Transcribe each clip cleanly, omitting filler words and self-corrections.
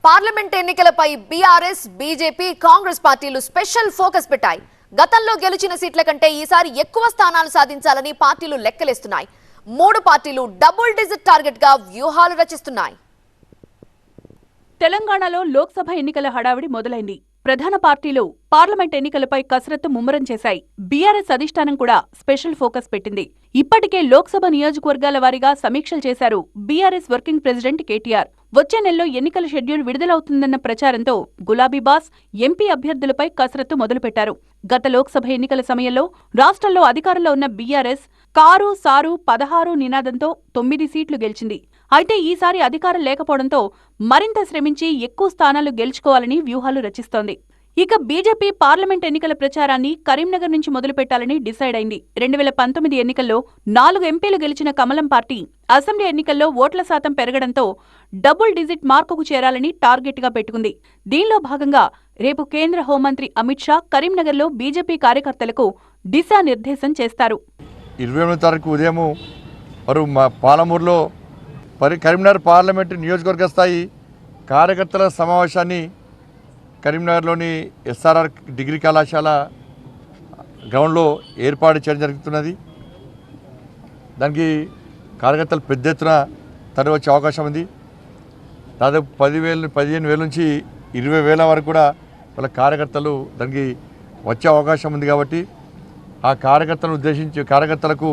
Parliament ఎన్నికలపై BRS, BJP, Congress పార్టీలు special focus పెట్టాయి. గతంలో గెలిచిన సీట్ల కంటే ఈసారి ఎక్కువ స్థానాలు సాధించాలని పార్టీలు లెక్కలేస్తున్నాయి. 3 పార్టీలు డబుల్ డిజిట్ టార్గెట్ గా వ్యూహాలు రచిస్తున్నాయి. తెలంగాణలో లోక్సభ ఎన్నికల హడావిడి మొదలైంది. ప్రధాన పార్టీలు పార్లమెంట్ ఎన్నికలపై కసరత్తు ముమ్మరం చేశాయి. బీఆర్ఎస్ అధిష్టానం కూడా స్పెషల్ ఫోకస్ పెట్టింది. ఇప్పటికే లోక్సభ నియోజకవర్గాల వారీగా సమీక్షలు చేశారు బీఆర్ఎస్ వర్కింగ్ ప్రెసిడెంట్ కేటీఆర్. వచ్చే నెలలో ఎన్నికల షెడ్యూల్ విడుదలవుతుందన్న ప్రచారంతో గులాబీ బాస్, ఎంపీ అభ్యర్థులపై కసరత్తు మొదలుపెట్టారు. గత లోక్సభ ఎన్నికల సమయంలో రాష్ట్రంలో అధికారంలో ఉన్న బీఆర్ఎస్ కారు సారు 16 నినాదంతో 9 సీట్లు గెలిచింది. అయితే ఈసారి అధికారం లేకపోవడంతో మరింత శ్రమించి ఎక్కువ స్థానాలు గెలుచుకోవాలని వ్యూహాలు రచిస్తోంది. ఇక బీజేపీ పార్లమెంట్ ఎన్నికల ప్రచారాన్ని కరీంనగర్ నుంచి మొదలుపెట్టాలని డిసైడ్ అయింది. 2019 ఎన్నికల్లో 4 ఎంపీలు గెలిచిన కమలం పార్టీ అసెంబ్లీ ఎన్నికల్లో ఓట్ల శాతం పెరగడంతో డబుల్ డిజిట్ మార్కుకు చేరాలని టార్గెట్ గా పెట్టుకుంది. దీనిలో భాగంగా రేపు కేంద్ర హోంమంత్రి అమిత్ షా కరీంనగర్లో బీజేపీ కార్యకర్తలకు దిశానిర్దేశం చేస్తారు. 28వ తారీఖు ఉదయం పాలమూరులో కరీంనగర్ పార్లమెంటు నియోజకవర్గ స్థాయి కార్యకర్తల సమావేశాన్ని కరీంనగర్లోని ఎస్ఆర్ఆర్ డిగ్రీ కళాశాల గ్రౌండ్లో ఏర్పాటు చేయడం జరుగుతున్నది. దానికి కార్యకర్తలు పెద్ద ఎత్తున తరలి వచ్చే అవకాశం ఉంది. దాదాపు 15,000 నుంచి 20,000 వరకు కూడా వాళ్ళ కార్యకర్తలు దానికి వచ్చే అవకాశం ఉంది. కాబట్టి ఆ కార్యకర్తలను ఉద్దేశించి కార్యకర్తలకు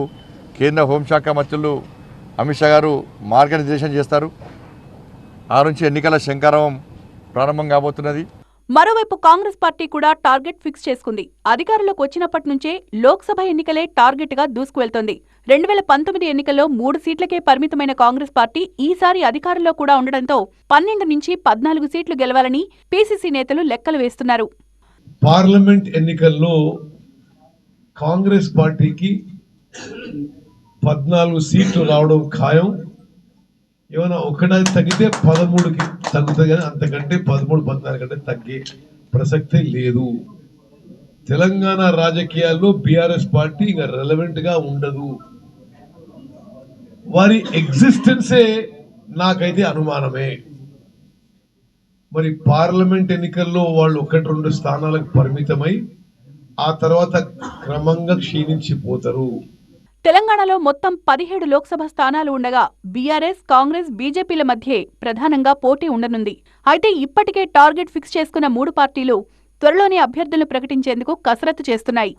కేంద్ర హోంశాఖ మంత్రులు అమిత్ షా గారు మార్గనిర్దేశం చేస్తారు. ఆ నుంచి ఎన్నికల శంఖారావం ప్రారంభం కాబోతున్నది. మరోవైపు కాంగ్రెస్ పార్టీ కూడా టార్గెట్ ఫిక్స్ చేసుకుంది. అధికారంలోకి వచ్చినప్పటి నుంచే లోక్సభ ఎన్నికలే టార్గెట్ గా దూసుకువెళ్తోంది. 2019 ఎన్నికల్లో 3 సీట్లకే పరిమితమైన కాంగ్రెస్ పార్టీ ఈసారి అధికారంలో కూడా ఉండడంతో 12 నుంచి 14 సీట్లు గెలవాలని పీసీసీ నేతలు లెక్కలు వేస్తున్నారు. పార్లమెంట్ ఎన్నికల్లో కాంగ్రెస్ పార్టీకి 14 సీట్లు రావడం ఖాయం. ఏమైనా ఒకటి తగ్గితే 13కి తగ్గుతుంది, కానీ అంతకంటే 13, 14 కంటే తగ్గే ప్రసక్తే లేదు. తెలంగాణ రాజకీయాల్లో బీఆర్ఎస్ పార్టీ ఇంకా రెలవెంట్ గా ఉండదు. వారి ఎగ్జిస్టెన్సే నాకైతే అనుమానమే. మరి పార్లమెంట్ ఎన్నికల్లో వాళ్ళు 1-2 స్థానాలకు పరిమితమై ఆ తర్వాత క్రమంగా క్షీణించిపోతారు. తెలంగాణలో మొత్తం 17 లోక్సభ స్థానాలు ఉండగా బీఆర్ఎస్, కాంగ్రెస్, బీజేపీల మధ్యే ప్రధానంగా పోటీ ఉండనుంది. అయితే ఇప్పటికే టార్గెట్ ఫిక్స్ చేసుకున్న 3 పార్టీలు త్వరలోనే అభ్యర్థులను ప్రకటించేందుకు కసరత్తు చేస్తున్నాయి.